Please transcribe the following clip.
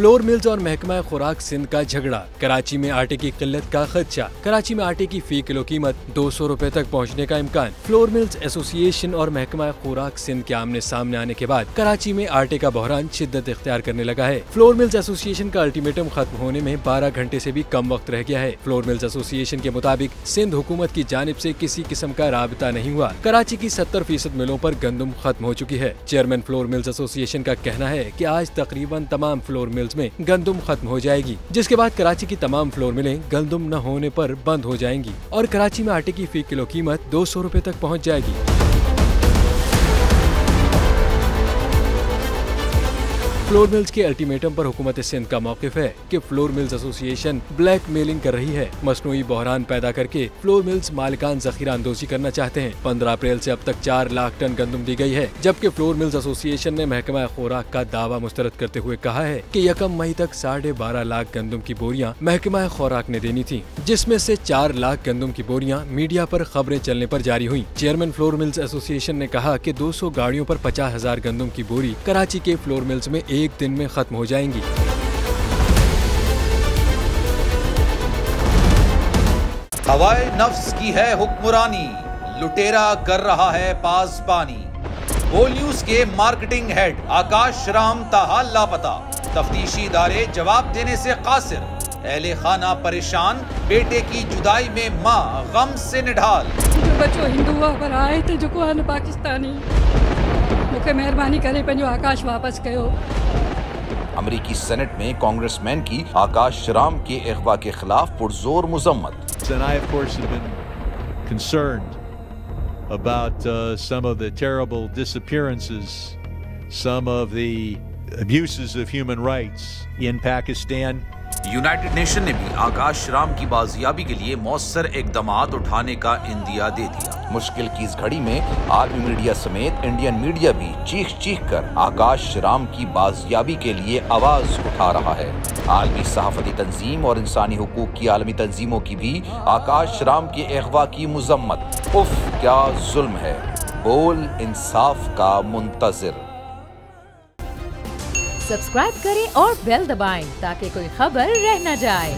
Flour mills और महकमा खुराक सिंध का झगड़ा, कराची में आटे की किल्लत का खदशा। कराची में आटे की फी किलो कीमत 200 रुपए तक पहुंचने का इम्कान। फ्लोर मिल्स एसोसिएशन और महकमा खुराक सिंध के आमने सामने आने के बाद कराची में आटे का बहरान शिद्दत इख्तियार करने लगा है। फ्लोर मिल्स एसोसिएशन का अल्टीमेटम खत्म होने में 12 घंटे से भी कम वक्त रह गया है। फ्लोर मिल्स एसोसिएशन के मुताबिक सिंध हुकूमत की जानिब से किसी किस्म का राबता नहीं हुआ। कराची की 70% मिलों पर गंदम खत्म हो चुकी है। चेयरमैन फ्लोर मिल्स एसोसिएशन का कहना है कि आज तकरीबन तमाम फ्लोर मिल्स में गंदम खत्म हो जाएगी, जिसके बाद कराची की तमाम फ्लोर मिलें गंदम न होने पर बंद हो जाएंगी और कराची में आटे की फी किलो कीमत 200 रुपए तक पहुंच जाएगी। फ्लोर मिल्स के अल्टीमेटम पर हुकूमत सिंध का मौकिफ है कि flour mills association black mailing कर रही है, मसनूई बहरान पैदा करके फ्लोर मिल्स मालिकान जखीरा अंदोजी करना चाहते हैं। 15 अप्रैल से अब तक 4 लाख टन गंदम दी गई है, जबकि फ्लोर मिल्स एसोसिएशन ने महकमा खुराक का दावा मुस्तरद करते हुए कहा है कि 1 मई तक 12.5 लाख गंदम की बोरियां महकमा खुराक ने देनी थी, जिसमें से 4 लाख गंदम की बोरियां मीडिया पर खबरें चलने पर जारी हुई। चेयरमैन फ्लोर मिल्स एसोसिएशन ने कहा कि 200 गाड़ियों पर 50,000 गंदम की बोरी कराची के फ्लोर मिल्स में एक दिन में खत्म हो जाएंगी। हवाए नफ्स की है हुक्मरानी, लुटेरा कर रहा है पासबानी। बोल न्यूज के मार्केटिंग हेड आकाश राम ताहाल लापता, तफ्तीशी इदारे जवाब देने से कासिर। अहले खाना परेशान, बेटे की जुदाई में माँ गम से निढाल। जो बच्चो हिंदू पर आए थे जो को पाकिस्तानी, मुझे मेहरबानी करे पंहिंजो आकाश वापस कयो। अमरीकी सेनेट में कांग्रेसमैन की आकाश राम के अगवा के खिलाफ पुरजोर मुजम्मत। And I, of course, have been concerned about some of the terrible disappearances, some of the abuses of human rights in Pakistan. United nation ने भी आकाश राम की बाजियाबी के लिए मौसर इकदामात उठाने का इंदिया दे दिया। मुश्किल की इस घड़ी में आर्मी मीडिया समेत इंडियन मीडिया भी चीख चीख कर आकाश राम की बाजियाबी के लिए आवाज उठा रहा है। आलमी सहाफती तंजीम और इंसानी हुकूक की आलमी तंजीमों की भी आकाश राम के अगवा की मुजम्मत। उफ क्या जुल्म है, बोल इंसाफ का मुंतजिर। सब्सक्राइब करें और बेल दबाएं ताकि कोई खबर रह न जाए।